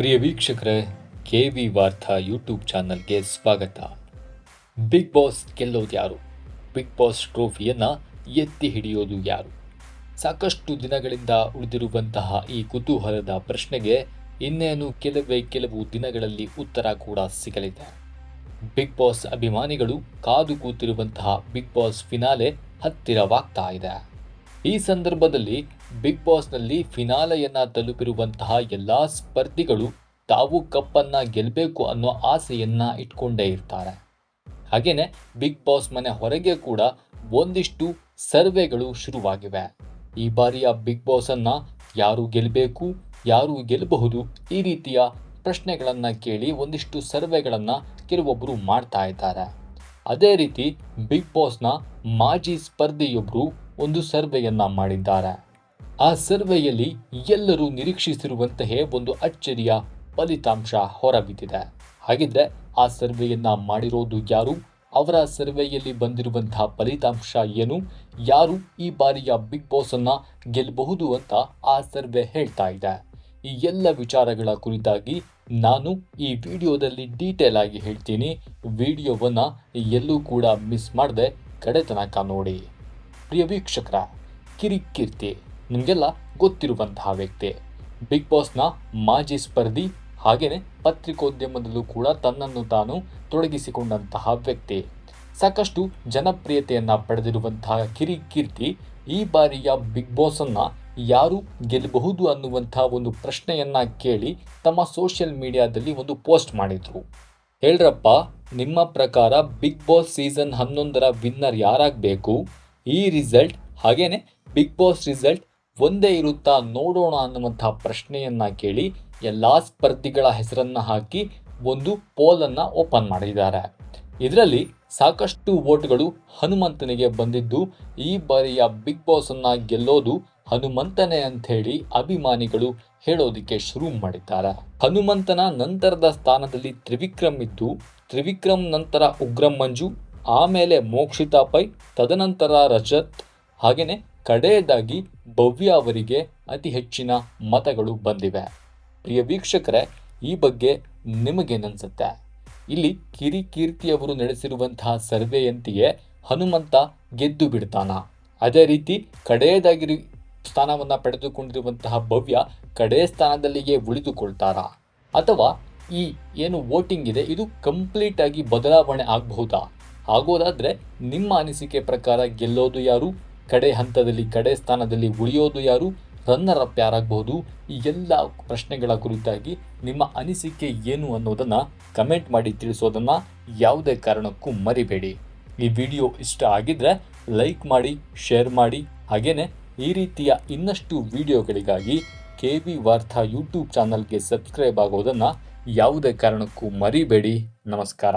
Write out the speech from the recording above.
ಪ್ರಿಯ ವೀಕ್ಷಕರೇ, ಕೆವಿ ವಾರ್ತಾ ಯೂಟ್ಯೂಬ್ ಚಾನಲ್ಗೆ ಸ್ವಾಗತ. ಬಿಗ್ ಬಾಸ್ ಗೆಲ್ಲೋದು ಯಾರು? ಬಿಗ್ ಬಾಸ್ ಟ್ರೋಫಿಯನ್ನು ಎತ್ತಿ ಹಿಡಿಯೋದು ಯಾರು? ಸಾಕಷ್ಟು ದಿನಗಳಿಂದ ಉಳಿದಿರುವಂತಹ ಈ ಕುತೂಹಲದ ಪ್ರಶ್ನೆಗೆ ಇನ್ನೇನು ಕೆಲವು ದಿನಗಳಲ್ಲಿ ಉತ್ತರ ಕೂಡ ಸಿಗಲಿದೆ. ಬಿಗ್ ಬಾಸ್ ಅಭಿಮಾನಿಗಳು ಕಾದು ಕೂತಿರುವಂತಹ ಬಿಗ್ ಬಾಸ್ ಫಿನಾಲೆ ಹತ್ತಿರವಾಗ್ತಾ ಇದೆ. ಈ ಸಂದರ್ಭದಲ್ಲಿ ಬಿಗ್ ಬಾಸ್ನಲ್ಲಿ ಫಿನಾಲೆಯನ್ನು ತಲುಪಿರುವಂತಹ ಎಲ್ಲ ಸ್ಪರ್ಧಿಗಳು ತಾವು ಕಪ್ಪನ್ನು ಗೆಲ್ಲಬೇಕು ಅನ್ನೋ ಆಸೆಯನ್ನು ಇಟ್ಕೊಂಡೇ ಇರ್ತಾರೆ. ಹಾಗೆಯೇ ಬಿಗ್ ಬಾಸ್ ಮನೆ ಹೊರಗೆ ಕೂಡ ಒಂದಿಷ್ಟು ಸರ್ವೆಗಳು ಶುರುವಾಗಿವೆ. ಈ ಬಾರಿಯ ಬಿಗ್ ಬಾಸನ್ನು ಯಾರು ಗೆಲ್ಲಬೇಕು, ಯಾರು ಗೆಲ್ಲಬಹುದು, ಈ ರೀತಿಯ ಪ್ರಶ್ನೆಗಳನ್ನು ಕೇಳಿ ಒಂದಿಷ್ಟು ಸರ್ವೆಗಳನ್ನು ಕೆಲವೊಬ್ಬರು ಮಾಡ್ತಾ ಇದ್ದಾರೆ. ಅದೇ ರೀತಿ ಬಿಗ್ ಬಾಸ್ನ ಮಾಜಿ ಸ್ಪರ್ಧಿಯೊಬ್ಬರು ಒಂದು ಸರ್ವೆಯನ್ನು ಮಾಡಿದ್ದಾರೆ. ಆ ಸರ್ವೆಯಲ್ಲಿ ಎಲ್ಲರೂ ನಿರೀಕ್ಷಿಸಿರುವಂತೆಯೇ ಒಂದು ಅಚ್ಚರಿಯ ಫಲಿತಾಂಶ ಹೊರಬಿದ್ದಿದೆ. ಹಾಗಿದ್ರೆ ಆ ಸರ್ವೆಯನ್ನು ಮಾಡಿರೋದು ಯಾರು? ಅವರ ಸರ್ವೆಯಲ್ಲಿ ಬಂದಿರುವಂತಹ ಫಲಿತಾಂಶ ಏನು? ಯಾರು ಈ ಬಾರಿಯ ಬಿಗ್ ಬಾಸನ್ನು ಗೆಲ್ಲಬಹುದು ಅಂತ ಆ ಸರ್ವೆ ಹೇಳ್ತಾ ಇದೆ? ಈ ಎಲ್ಲ ವಿಚಾರಗಳ ಕುರಿತಾಗಿ ನಾನು ಈ ವಿಡಿಯೋದಲ್ಲಿ ಡೀಟೇಲ್ ಆಗಿ ಹೇಳ್ತೀನಿ. ವಿಡಿಯೋವನ್ನು ಎಲ್ಲೂ ಕೂಡ ಮಿಸ್ ಮಾಡದೆ ಕಡೆ ತನಕ ನೋಡಿ. ಪ್ರಿಯ ವೀಕ್ಷಕರ, ಕಿರಿಕೀರ್ತಿ ನಿಮಗೆಲ್ಲ ಗೊತ್ತಿರುವಂತಹ ವ್ಯಕ್ತಿ. ಬಿಗ್ ಬಾಸ್ನ ಮಾಜಿ ಸ್ಪರ್ಧಿ, ಹಾಗೆಯೇ ಪತ್ರಿಕೋದ್ಯಮದಲ್ಲೂ ಕೂಡ ತನ್ನನ್ನು ತಾನು ತೊಡಗಿಸಿಕೊಂಡಂತಹ ವ್ಯಕ್ತಿ. ಸಾಕಷ್ಟು ಜನಪ್ರಿಯತೆಯನ್ನು ಪಡೆದಿರುವಂತಹ ಕಿರಿಕೀರ್ತಿ ಈ ಬಾರಿಯ ಬಿಗ್ ಬಾಸನ್ನು ಯಾರು ಗೆಲ್ಲಬಹುದು ಅನ್ನುವಂಥ ಒಂದು ಪ್ರಶ್ನೆಯನ್ನು ಕೇಳಿ ತಮ್ಮ ಸೋಷಿಯಲ್ ಮೀಡಿಯಾದಲ್ಲಿ ಒಂದು ಪೋಸ್ಟ್ ಮಾಡಿದರು. ಹೇಳ್ರಪ್ಪ, ನಿಮ್ಮ ಪ್ರಕಾರ ಬಿಗ್ ಬಾಸ್ ಸೀಸನ್ 11ರ ವಿನ್ನರ್ ಯಾರಾಗಬೇಕು? ಈ ರಿಸಲ್ಟ್ ಹಾಗೇನೆ ಬಿಗ್ ಬಾಸ್ ರಿಸಲ್ಟ್ ಒಂದೇ ಇರುತ್ತಾ ನೋಡೋಣ ಅನ್ನುವಂಥ ಪ್ರಶ್ನೆಯನ್ನು ಕೇಳಿ ಎಲ್ಲ ಸ್ಪರ್ಧಿಗಳ ಹೆಸರನ್ನು ಹಾಕಿ ಒಂದು ಪೋಲನ್ನು ಓಪನ್ ಮಾಡಿದ್ದಾರೆ. ಇದರಲ್ಲಿ ಸಾಕಷ್ಟು ವೋಟ್ಗಳು ಹನುಮಂತನಿಗೆ ಬಂದಿದ್ದು, ಈ ಬಾರಿಯ ಬಿಗ್ ಬಾಸನ್ನು ಗೆಲ್ಲೋದು ಹನುಮಂತನೇ ಅಂಥೇಳಿ ಅಭಿಮಾನಿಗಳು ಹೇಳೋದಕ್ಕೆ ಶುರು ಮಾಡಿದ್ದಾರೆ. ಹನುಮಂತನ ನಂತರದ ಸ್ಥಾನದಲ್ಲಿ ತ್ರಿವಿಕ್ರಮ್ ಇದ್ದು, ತ್ರಿವಿಕ್ರಮ್ ನಂತರ ಉಗ್ರಂ ಮಂಜು, ಆಮೇಲೆ ಮೋಕ್ಷಿತಾ ಪೈ, ತದನಂತರ ರಜತ್, ಹಾಗೆಯೇ ಕಡೆಯದಾಗಿ ಭವ್ಯ ಅವರಿಗೆ ಅತಿ ಹೆಚ್ಚಿನ ಮತಗಳು ಬಂದಿವೆ. ಪ್ರಿಯ ವೀಕ್ಷಕರೇ, ಈ ಬಗ್ಗೆ ನಿಮಗೇನನ್ಸುತ್ತೆ? ಇಲ್ಲಿ ಕಿರಿಕೀರ್ತಿಯವರು ನಡೆಸಿರುವಂತಹ ಸರ್ವೆಯಂತೆಯೇ ಹನುಮಂತ ಗೆದ್ದು ಬಿಡ್ತಾನ? ಅದೇ ರೀತಿ ಕಡೆಯದಾಗಿ ಸ್ಥಾನವನ್ನು ಪಡೆದುಕೊಂಡಿರುವಂತಹ ಭವ್ಯ ಕಡೆ ಸ್ಥಾನದಲ್ಲಿಯೇ ಉಳಿದುಕೊಳ್ತಾರಾ? ಅಥವಾ ಈ ಏನು ವೋಟಿಂಗ್ ಇದೆ ಇದು ಕಂಪ್ಲೀಟ್ ಆಗಿ ಬದಲಾವಣೆ ಆಗಬಹುದಾ? ಆಗೋದಾದರೆ ನಿಮ್ಮ ಅನಿಸಿಕೆ ಪ್ರಕಾರ ಗೆಲ್ಲೋದು ಯಾರು? ಕಡೆ ಹಂತದಲ್ಲಿ ಕಡೆ ಸ್ಥಾನದಲ್ಲಿ ಉಳಿಯೋದು ಯಾರು? ರನ್ನರ್ ಅಪ್ ಯಾರಾಗಬಹುದು? ಈ ಎಲ್ಲ ಪ್ರಶ್ನೆಗಳ ಕುರಿತಾಗಿ ನಿಮ್ಮ ಅನಿಸಿಕೆ ಏನು ಅನ್ನೋದನ್ನು ಕಮೆಂಟ್ ಮಾಡಿ ತಿಳಿಸೋದನ್ನು ಯಾವುದೇ ಕಾರಣಕ್ಕೂ ಮರಿಬೇಡಿ. ಈ ವಿಡಿಯೋ ಇಷ್ಟ ಆಗಿದ್ದರೆ ಲೈಕ್ ಮಾಡಿ, ಶೇರ್ ಮಾಡಿ. ಹಾಗೆಯೇ ಈ ರೀತಿಯ ಇನ್ನಷ್ಟು ವಿಡಿಯೋಗಳಿಗಾಗಿ ಕೆವಿ ವಾರ್ತಾ ಯೂಟ್ಯೂಬ್ ಚಾನಲ್ಗೆ ಸಬ್ಸ್ಕ್ರೈಬ್ ಆಗೋದನ್ನು ಯಾವುದೇ ಕಾರಣಕ್ಕೂ ಮರಿಬೇಡಿ. ನಮಸ್ಕಾರ.